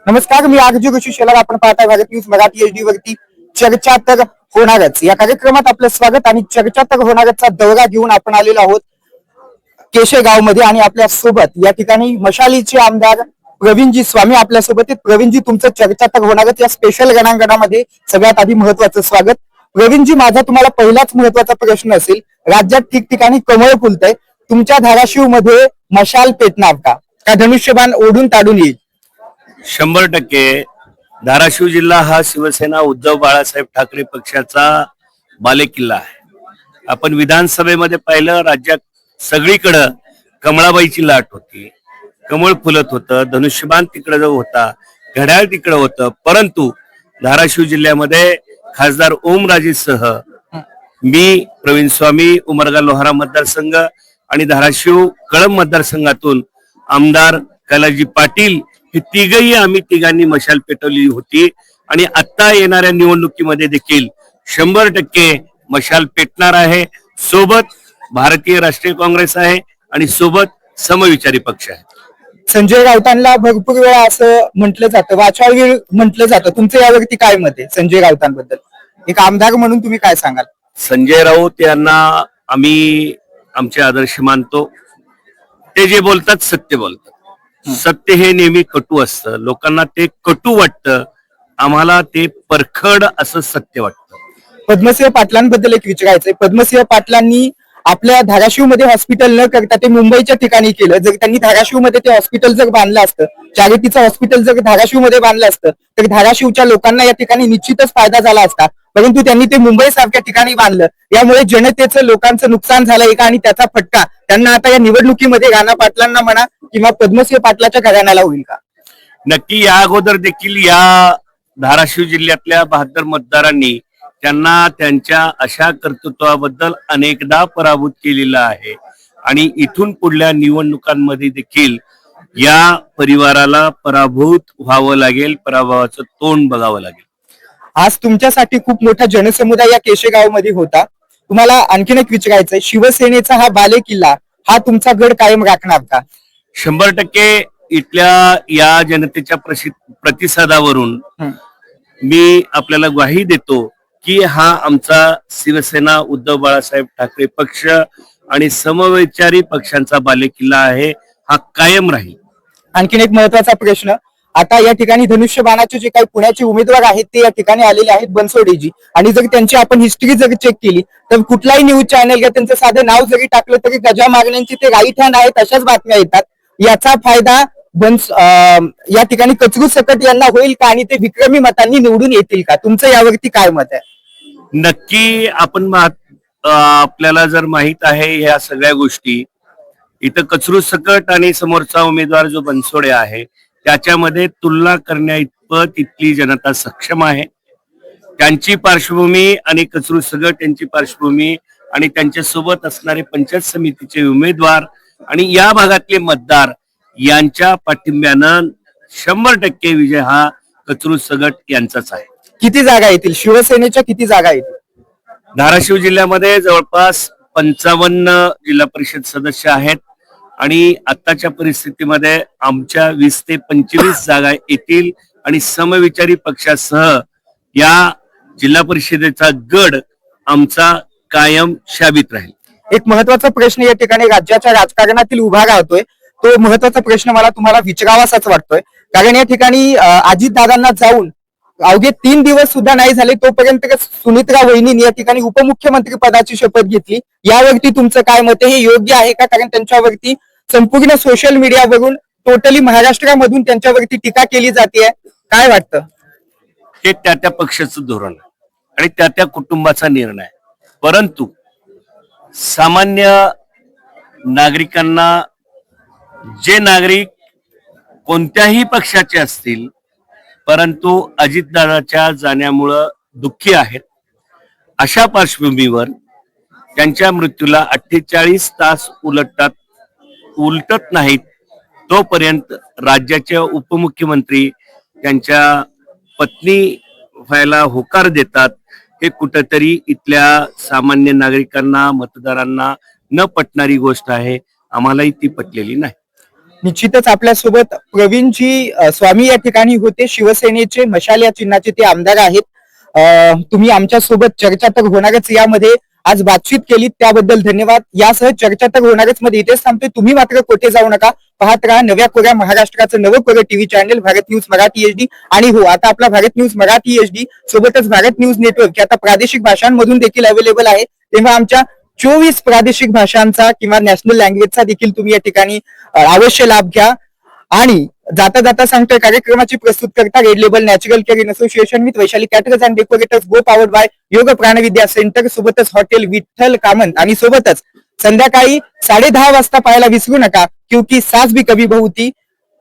नमस्कार, मी आरजू ऋषी शेलार. आपण पाहता भारत न्यूज मराठी HD वरती चर्चा तर होणारच या कार्यक्रमात आपलं स्वागत. आणि चर्चा तर होणारचा दौरा घेऊन आपण आलेलो आहोत केशेगाव मध्ये आणि आपल्या सोबत या ठिकाणी मशालीचे आमदार प्रवीणजी स्वामी आपल्या सोबत आहेत. प्रवीणजी, तुमचं चर्चा तर होणारच या स्पेशल रणांगणामध्ये सगळ्यात आधी महत्वाचं स्वागत. प्रवीणजी, माझा तुम्हाला पहिलाच महत्वाचा प्रश्न असेल, राज्यात ठिकठिकाणी कमळ फुलतंय, तुमच्या धाराशिव मध्ये मशाल पेटणार का धनुष्यबाण ओढून ताडून येईल? 100% धाराशिव जिल्हा हा शिवसेना उद्धव बाळासाहेब ठाकरे पक्षाचा बालेकिल्ला आहे. आपण विधानसभेमध्ये पाहिलं, राज्यात सगळीकडं कमळाबाईची लाट होती, कमळ फुलत होतं, धनुष्यबाण तिकडं होता, घड्याळ तिकडं होतं. परंतु धाराशिव जिल्ह्यामध्ये खासदार ओमराजेसह मी प्रवीण स्वामी, उमरगा लोहारा मतदारसंघ आणि धाराशिव कळंब मतदारसंघातून आमदार कैलासजी पाटील हे आम्ही तिघांनी मशाल पेटवली होती. आणि आता येणाऱ्या निवडणुकीमध्ये देखील 100% मशाल पेटणार आहे. सोबत भारतीय राष्ट्रीय काँग्रेस आहे आणि सोबत समविचारी पक्ष आहे. संजय राऊतांना भरपूर वेळा असं म्हटलं जातं, वाचाळवीर म्हटलं जातं, तुमचं यावरती काय मत आहे संजय राऊतांबद्दल? एक आमदार म्हणून तुम्ही काय सांगाल? संजय राऊत यांना आम्ही आमचे आदर्श मानतो. ते जे बोलतात सत्य बोलतात. सत्य हे नेहमी कटू असतं, लोकांना ते कटू वाटतं, आम्हाला ते परखड असं सत्य वाटतं. पद्मसिंह पाटलांबद्दल एक विचारायचंय. पद्मसिंह पाटलांनी आपल्या धाराशिव मध्ये हॉस्पिटल न करता ते मुंबईच्या ठिकाणी केलं. जर त्यांनी धाराशिव मध्ये ते हॉस्पिटल जर बांधलं असतं, चॅरिटीचं हॉस्पिटल जर धाराशिव मध्ये बांधलं असतं, तर धाराशिवच्या लोकांना या ठिकाणी निश्चितच फायदा झाला असता. परंतु त्यांनी ते मुंबई सारख्या ठिकाणी बांधलं, यामुळे जनतेचं लोकांचं नुकसान झालंय का? आणि त्याचा फटका त्यांना आता या निवडणुकीमध्ये राणा पाटलांना म्हणा किंवा पद्मसिंह पाटलाच्या घराण्याला होईल का? नक्की. या अगोदर देखील या धाराशिव जिल्ह्यातल्या 72 मतदारांनी त्यांना त्यांच्या अशा कर्तृत्वाबद्दल अनेकदा पराभूत केलेलं आहे. आणि इथून पुढल्या निवडणुकांमध्ये देखील या परिवाराला पराभूत व्हावं लागेल, पराभवाचं तोंड बघावं लागेल. आज तुमच्यासाठी खूप मोठा जनसमुदाय या केशेगाव मध्ये होता. तुम्हाला आणखीन एक विचारायचंय, शिवसेनेचा हा बालेकिल्ला हा तुमचा गड कायम राखणार का? 100% इथल्या या जनतेच्या प्रतिसादावरून मी आपल्याला ग्वाही देतो की हा आमचा शिवसेना उद्धव बाळासाहेब ठाकरे पक्ष आणि समविचारी पक्षांचा बालेकिल्ला आहे, हा कायम राहील. आणखीन एक महत्वाचा प्रश्न, आता या ठिकाणी धनुष्यबाणाचे जे काही पुण्याचे उमेदवार आहेत ते या ठिकाणी आलेले आहेत, बनसोडेजी. आणि जर त्यांची आपण हिस्ट्री जर चेक केली तर कुठलाही न्यूज चॅनल किंवा त्यांचं साधं नाव जरी टाकलं तरी गजा मागण्यांची ते राईट हँड आहेत अशाच बातम्या येतात. याचा फायदा या ठिकाणी कचरू सकट यांना होईल का? आणि ते विक्रमी मतांनी निवडून येतील का? तुमचं यावरती काय मत आहे? नक्की. आपल्याला जर माहित आहे या सगळ्या गोष्टी, इथं कचरू सकट आणि समोरचा उमेदवार जो बनसोडे आहे त्याच्यामध्ये तुलना करण्या इतपत इथली जनता सक्षम आहे. त्यांची पार्श्वभूमी आणि कचरू सकट यांची पार्श्वभूमी आणि त्यांच्या सोबत असणारे पंचायत समितीचे उमेदवार आणि या भागातले मतदार यांच्या पाठिंब्यानं 100% विजय हा कचरू सकट यांचाच आहे. किती जागा येतील? शिवसेनेच्या किती जागा येतील? धाराशिव जिल्ह्यामध्ये जवळपास 55 जिल्हा परिषद सदस्य आहेत आणि आताच्या परिस्थितीमध्ये आमच्या 20 ते 25 जागा येतील. आणि समविचारी पक्षासह या जिल्हा परिषदेचा गड आमचा कायम शाबित राहील. एक महत्वाचा प्रश्न या ठिकाणी राज्याच्या राजकारणातील उभा राहतोय. तो महत्वाचा प्रश्न मला तुम्हाला विचारावासाच वाटतोय, कारण या ठिकाणी अजितदादांना जाऊन अवघे 3 दिवस सुद्धा नाही झाले तोपर्यंत सुनित्रा वहिनींनी या ठिकाणी उपमुख्यमंत्री पदाची शपथ घेतली. यावरती तुमचं काय मत आहे? हे योग्य आहे का? कारण त्यांच्यावरती संपूर्ण सोशल मीडियावरून टोटली महाराष्ट्रामधून त्यांच्यावरती टीका केली जाते. काय वाटतं? हे त्या पक्षाचं धोरण आहे आणि त्या कुटुंबाचा निर्णय आहे. परंतु सामान्य नागरिकांना, जे नागरिक कोणत्याही पक्षाचे असतील परंतु अजितदादाच्या जाण्यामुळं दुःखी आहेत, अशा पार्श्वभूमीवर त्यांच्या मृत्यूला 48 तास उलटत नाहीत तोपर्यंत राज्याचे उपमुख्यमंत्री त्यांच्या पत्नी व्हायला होकार देतात. हे कुठेतरी इथल्या सामान्य नागरिकांना, मतदारांना न पटणारी गोष्ट आहे. आम्हालाही ती पटलेली नाही. निश्चितच आपल्यासोबत प्रवीणजी स्वामी या ठिकाणी होते. शिवसेनेचे मशाल या चिन्हाचे ते आमदार आहेत. तुम्ही आमच्या सोबत चर्चा तर होणारच यामध्ये आज बातचीत केली त्याबद्दल धन्यवाद. यासह चर्चा तर होणारच मध्ये इथेच थांबतोय. तुम्ही मात्र कुठे जाऊ नका. पाहत राहा नव्या कोऱ्या महाराष्ट्राचं नवं कोरं TV channel Bharat news Marathi HD. आणि हो, आता आपला भारत न्यूज मराठी HD सोबतच भारत न्यूज नेटवर्क आता प्रादेशिक भाषांमधून देखील अवेलेबल आहे. तेव्हा आमच्या 24 प्रादेशिक भाषांचा किंवा नॅशनल लँग्वेजचा देखील तुम्ही या ठिकाणी अवश्य लाभ घ्या. आणि जाता जाता सांगतोय कार्यक्रमाची प्रस्तुत करता red label natural care in association with Vaishali caterers and decorators go powered by योग प्राणविद्या सेंटर, सोबतच हॉटेल विठ्ठल कामत आणि सोबतच संध्याकाळी 10:30 वाजता पाहायला विसरू नका क्योंकि सास भी कभी बहू थी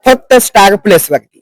फक्त स्टार प्लस वरती.